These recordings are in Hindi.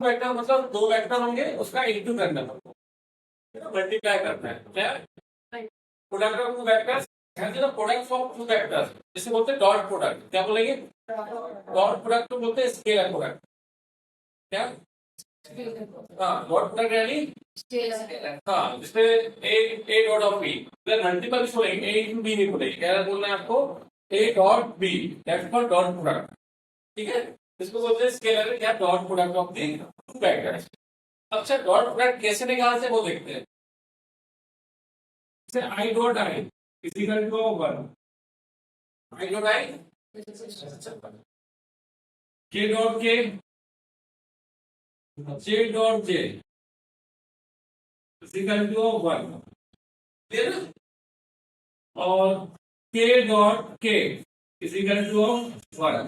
वेक्टर मतलब दो वेक्टर होंगे उसका इंटू करना है, मल्टीप्लाई करना है। क्या product of two vectors, product of two vectors जिसे बोलते हैं डॉट प्रोडक्ट। क्या बोलेंगे? डॉट प्रोडक्ट को बोलते हैं स्केलर प्रोडक्ट। क्या? हाँ, डॉट प्रोडक्ट यानी हाँ जिसमें ए डॉट ऑफ बी मल्टीपल बोलेंगे, ए इंटू बी नहीं बोलेंगे। क्या बोलना है आपको? A dot B, that's called dot product. ठीक है, इसको बोलते हैं स्केलर क्या dot product of the two vectors. अच्छा, डॉट प्रोडक्ट कैसे निकालते हैं वो देखते हैं। I dot I is equal to 1, I dot I K dot K J dot J is equal to 1, clear ना? और K dot K is equal to 1,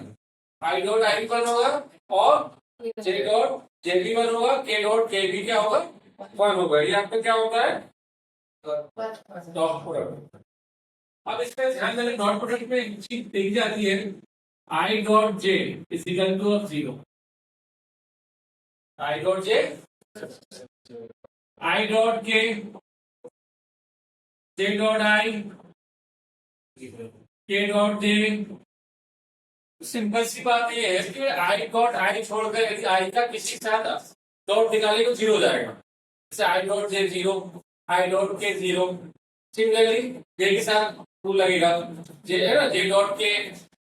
I dot I 1 होगा और जे डॉट जे भी 1 होगा, के डॉट के भी क्या होगा 1 होगा। ये आपका क्या होता है? Dot product. अब इसमें ध्यान देना, डॉट प्रोडक्ट में एक चीज देखी जाती है, I dot J is equal to 0, I dot J, I dot K, J dot I, K dot J. Simple सी बात ये है कि आई डॉट आई छोड़कर यदि आई का किसी के साथ डॉट निकाले तो 0 हो जाएगा। जैसे आई डॉट जे 0, आई डॉट के 0। सिमिलरली जे के साथ 2 लगेगा, जे है ना, जे डॉट के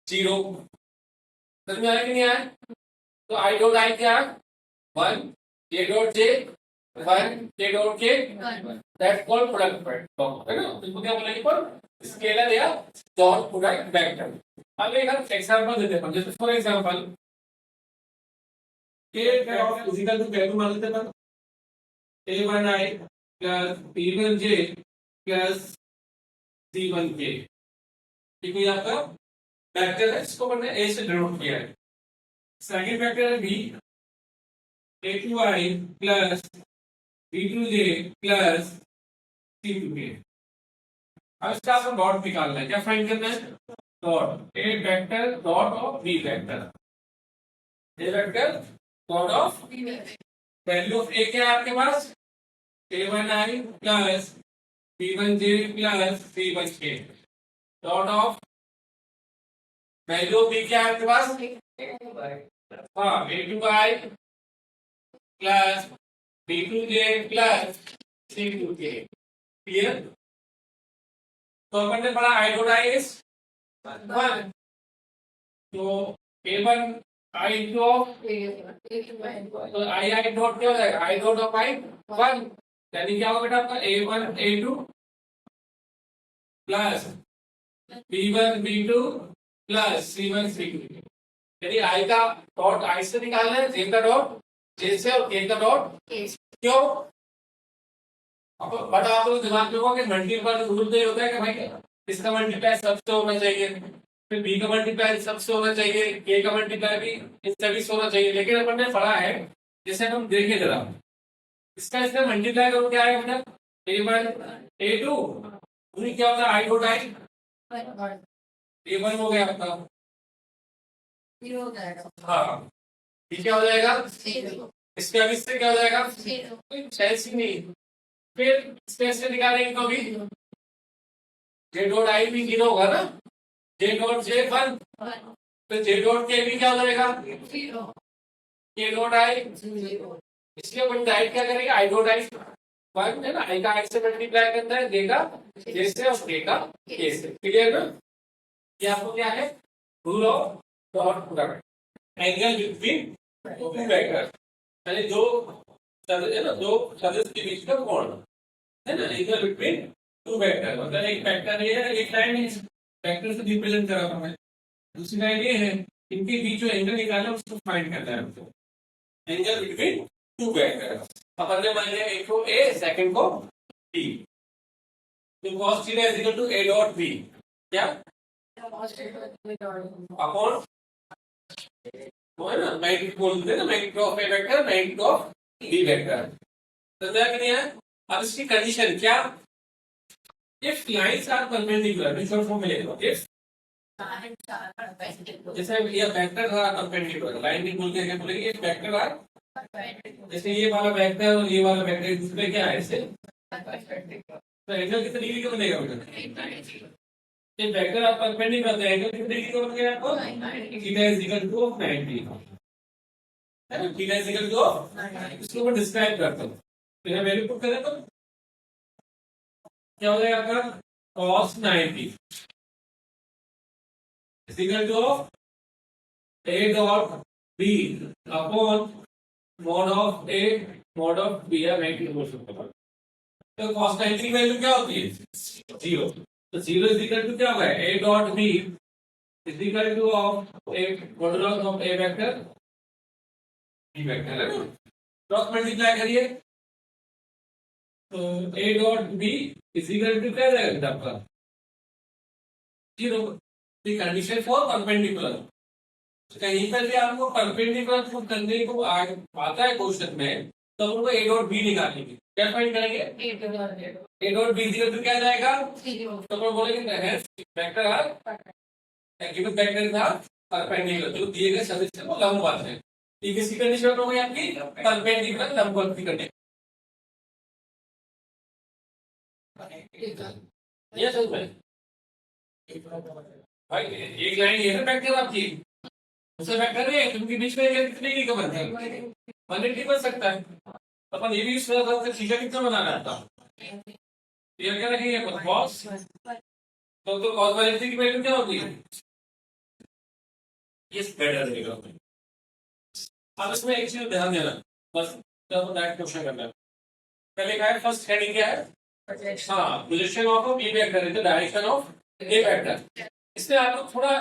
0। समझ में आया कि नहीं आया? तो आई डॉट आई क्या 1, जे डॉट जे 1, जे डॉट के, दैट्स कॉल्ड प्रोडक्ट है ना। इसको क्या बोलेंगे? पर स्केलर या डॉट प्रोडक्ट वेक्टर। अब एक हम एग्जांपल देते हैं, जैसे फॉर एग्जांपल के ऑफ फिजिकल टू वैल्यू मान लेते हैं a1i plus b1j plus c1k। ठीक है, आपका वेक्टर है, इसको मैंने a से डिनोट किया है। सेकंड वेक्टर है b, a2i plus b2j plus c2k। अब इसका आपको डॉट निकालना है। क्या फाइंड करना है? Dot A vector dot of B vector, A vector dot of value of A क्या है आपके पास? a1i plus b1j plus c1k dot of value of B क्या है आपके पास? हाँ, a2i plus b2j plus c2k। Clear? तो अपन ने पढ़ा आई डॉट आई इज 1, तो a1 i इंटू ऑफ तो आई डॉट क्या हो जाएगा? आई डॉट ऑफ आई 1, यानी क्या होगा बेटा आपका a1 a2 plus b1 b2 plus c1 c2। यदि आई का डॉट आई से निकालना है, जे का डॉट जे से और के का डॉट क्यों? अब बट आप लोग दिमाग में होगा कि मल्टीपल रूल तो ये होता है कि भाई इसका मल्टीप्लाई सबसे होना चाहिए, फिर बी का मल्टीप्लाई सबसे होना चाहिए, के का मल्टीप्लाई भी इन सभी से होना चाहिए। लेकिन अपन ने पढ़ा है, जैसे हम देखें जरा इसका इसका मल्टीप्लाई करो क्या है मतलब a1 a2 पूरी क्या होता है आई डॉट आई a1 हो गया आपका, हाँ ये क्या हो जाएगा? इसके अब इससे क्या हो जाएगा? सेंस ही नहीं। फिर स्पेस से निकालेंगे तो भी जे डॉट आई भी 0 होगा ना, जे डॉट जे 1, तो जे डॉट के भी क्या हो जाएगा? के डॉट आई। इसलिए अपन डायरेक्ट क्या करेंगे? आई डॉट आई 1 है ना, आई का आई से मल्टीप्लाई करना है, जे का जे से और के का के से। क्लियर ना? ये आपको क्या है? Rule of dot product, angle between two vectors, यानी जो है ना, दो सदिश के बीच का कोण है ना, एंगल बिटवीन टू वेक्टर। मतलब एक वेक्टर ये है, एक लाइन है, वेक्टर से रिप्रेजेंट करा हुआ है। दूसरी लाइन ये है, इनके बीच जो एंगल निकाला है उसको फाइंड करना है हमको, एंगल बिटवीन टू वेक्टर। अपन ने मान लिया एक को ए, सेकंड को बी, तो cos theta is equal to a dot b क्या अपॉन वो है ना मैग्नीट्यूड बोलते हैं ना, magnitude of A vector magnitude of B vector. समझा कि नहीं है? अब इसकी कंडीशन क्या? इफ लाइंस आर परपेंडिकुलर, इस फॉर्म में लिखो, इफ जैसे ये वेक्टर आर परपेंडिकुलर, लाइन नहीं बोलते हैं, बोलेंगे इफ वेक्टर आर जैसे ये वाला वेक्टर और ये वाला वेक्टर एक दूसरे क्या है इससे, तो एंगल कितने डिग्री का बनेगा बेटा, ये वेक्टर आप परपेंडिकुलर है, एंगल कितने डिग्री का बन गया आपको, थीटा इज इक्वल टू 90 है ना, थीटा इज इक्वल टू, इसको मैं डिस्क्राइब करता हूँ, तो यहां वैल्यू पुट करें तो क्या हो जाएगा आपका, cos 90 is equal to a dot b upon mod of a mod of b या 90 बोल सकते हो, तो cos 90 की वैल्यू क्या होती है, 0, तो 0 इज इक्वल टू क्या होगा, a dot b is equal to of a modulus of a vector b vector है ना, क्रॉस मल्टीप्लाई करिए तो a dot b is equal to क्या जाएगा आपका 0, द कंडीशन फॉर परपेंडिकुलर, कहीं पर भी आपको परपेंडिकुलर प्रूफ करने को आता है क्वेश्चन में, तो हम लोग ए डॉट बी निकालेंगे, क्या फाइंड करेंगे, A dot B equal to क्या जाएगा, तो हम बोलेंगे वेक्टर आर गिवन वेक्टर था परपेंडिकुलर, जो दिए गए सदिश को लंबवत है, ये किसकी कंडीशन हो गई आपकी, परपेंडिकुलर लंबवत की कंडीशन, ये सच में भाई एक लाइन ये है वेक्टर आपकी, दूसरा वेक्टर है, उनके बीच में एंगल कितने डिग्री का बनता है, 180 बन सकता है, अपन ये भी यूज कर सकते हैं, थीटा कितना बनाना आता ये क्या रखेंगे cos, तो cos 180 की वैल्यू क्या होती है, ये बेटर रहेगा, अब इसमें एक चीज ध्यान देना, बस जब डायरेक्ट क्वेश्चन करना है, पहले क्या है, फर्स्ट हेडिंग क्या है, हाँ position of B vector in the direction of A vector, इसमें आपको थोड़ा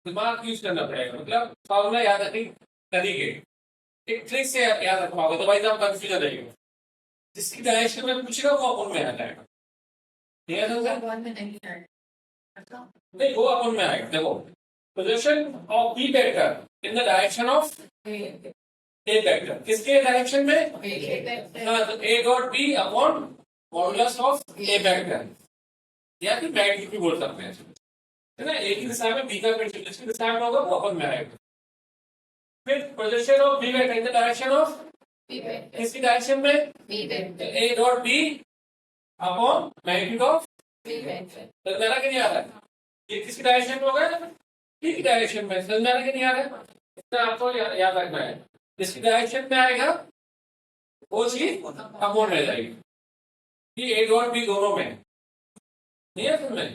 दिमाग यूज करना पड़ेगा, मतलब फॉर्मूला याद रखने तरीके एक ट्रिक से याद रखना होगा, तो भाई आप कंफ्यूजन रहेगा, जिसकी डायरेक्शन में पूछेगा वो अपन में आ जाएगा, ठीक है नहीं वो अपन में आएगा, देखो position of B vector in the direction of A vector, किसके डायरेक्शन में, हाँ तो A dot B upon modulus of A vector, या फिर मैग्नीट्यूड भी बोल सकते हैं, है ना, एक ही दिशा में बी का कंट्रीब्यूशन दिशा में होगा वो अपन में आएगा, फिर projection of B vector in the direction of किसकी डायरेक्शन में, A dot B upon magnitude of, तो मेरा क्या नहीं आ रहा है, ये किसकी डायरेक्शन में होगा, बी की डायरेक्शन में, समझ में आ रहा है कि नहीं आ रहा है, इतना आपको याद रखना है, जिसकी डायरेक्शन में आएगा वो चीज अपॉन रह जाएगी, ये ए डॉट बी दोनों में नहीं है समझ,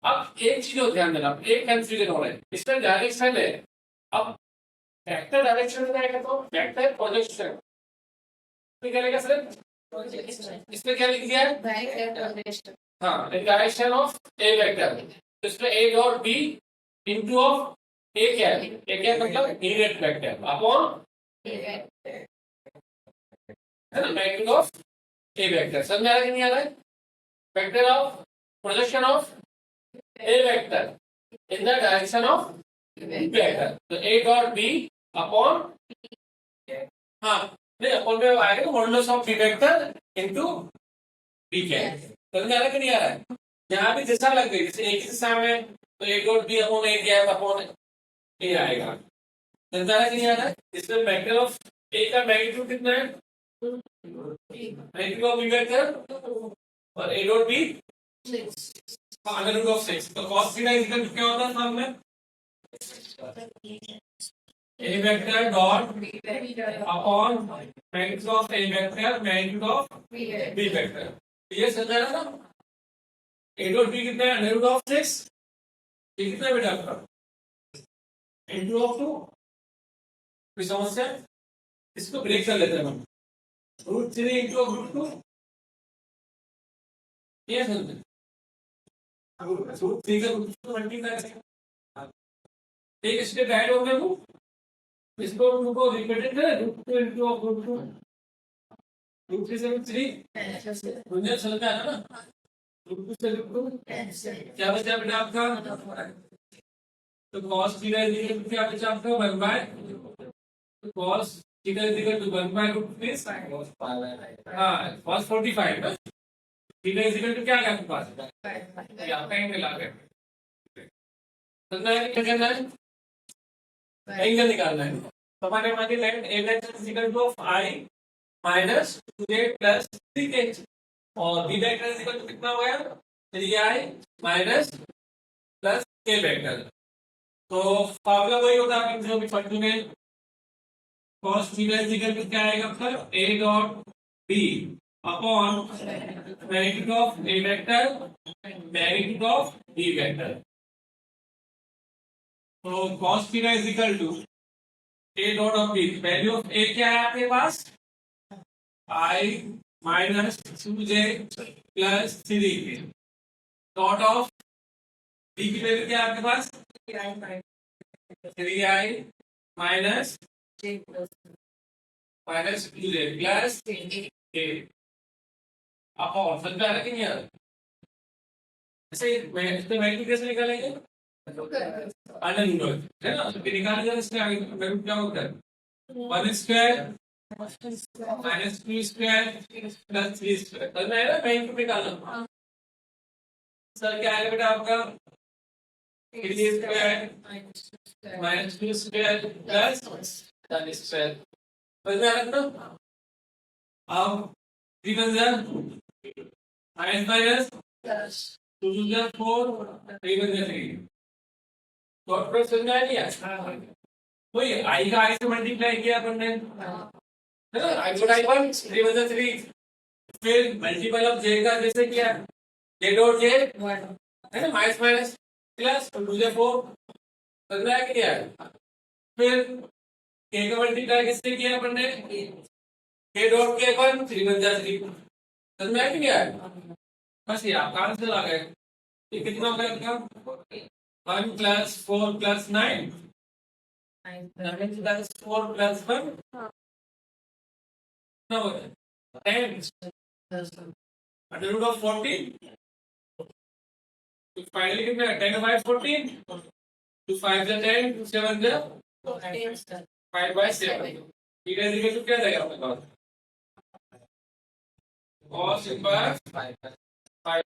अब एक चीज और ध्यान देना, एक कंफ्यूजन हो रहा है, इसका डायरेक्शन है, अब वेक्टर डायरेक्शन में आएगा तो वेक्टर प्रोजेक्शन क्या लिखा सर, इसमें क्या लिख दिया है, हाँ डायरेक्शन ऑफ ए वेक्टर, तो इसमें A dot B into of A क्या है, ए क्या मतलब इनडायरेक्ट वेक्टर अपॉन है ना मैग्नीट्यूड ऑफ ए वेक्टर, समझ आ रहा है कि नहीं आ रहा है, vector of projection of A vector in the direction of vector, तो ए डॉट बी अपॉन, हाँ नहीं अपॉन में आएगा तो modulus of B vector into B क्या है, समझ आ रहा है कि नहीं आ रहा है, यहाँ भी दिशा लग गई, जैसे एक दिशा में तो ए डॉट बी अपॉन ए क्या है, अपॉन ए आएगा, समझ आ रहा है कि नहीं आ रहा है, इसमें वेक्टर ऑफ ए का मैग्नीट्यूड कितना है, मैग्नीट्यूड ऑफ बी वेक्टर और A dot B under root of 6, तो cos theta is equal to क्या होता है सामने, A vector dot upon magnitude of A vector magnitude of B vector, ये समझ आ रहा ना, ए डॉट बी कितना है अंडर रूट ऑफ 6, ये कितना है बेटा आपका इनटू ऑफ 2, कोई समस्या, इसको ब्रेक कर लेते हैं हम, रूट 3 इनटू ऑफ रूट 2, ये समझते रूट 3 का रूट 2 मल्टीप्लाई करें, एक स्टेप ऐड हो गया, वो इसको उनको रिपीटेड करें, root 2 into of root 2, root 3 से रूट 3 मुझे चलता है ना, रूट 2 से रूट 2 क्या बचा बेटा आपका, तो cos theta is equal to क्या बचा आपका 1 by, cos theta is equal to 1 by root 3, हां cos 45 ना, थीटा इज इक्वल टू क्या है आपके पास, ये आपका एंगल आ गया, समझना है क्या करना है, एंगल निकालना है, तो हमारे मान लें a vector is equal to I minus 2j plus 3k और b vector is equal to कितना हो गया 3I minus plus k vector. तो फॉर्मूला वही होता है जो भी पढ़ चुके हैं। cos theta is equal to क्या आएगा फिर a dot b upon magnitude of a vector magnitude of b vector. तो cos theta is equal to a dot of b, value of a क्या है आपके पास I minus 2j plus 3k dot of b की वैल्यू क्या है आपके पास 3I minus 2j plus k upon समझा रहे कि नहीं यार? ऐसे वैल्यू कैसे निकालेंगे अनंत है ना, तो निकाले जाए इसमें आगे वैल्यू क्या होता है 1 square minus 2 square plus 3 square. तो मैं ना वैल्यू निकालना सर क्या आएगा बेटा आपका 3 square minus 2 square plus 1 square. समझ में आ रहा है ना? अब 3 बन जाए माइनस माइनस प्लस 2 टू जा 4 3 बन जाए 3 डॉट प्लस समझ में आ गया? वही आई का आई से मल्टीप्लाई किया अपन ने है ना, आई डॉट आई 1 3 बन जाए 3 फिर मल्टीपल ऑफ जे का जैसे किया जे डॉट जे है ना माइनस माइनस प्लस 2 जा 4 समझ में आ गया? फिर के का मल्टीप्लाई किससे किया अपन ने के डॉट के 1 3 बन जाए 3 समझ में आ गया? बस ये आपका आंसर आ गया। ये कितना हो गया आपका 1 प्लस 4 प्लस 9 9 प्लस 4 प्लस 1 कितना हो गया 10 अंडर रूट ऑफ 14 तो फाइनली कितना है 10 बाय 14 2 5 जा 10 2 7 जा 5 बाय 7 ठीक है इधर तो क्या जाएगा आपके पास cos इनवर्स 5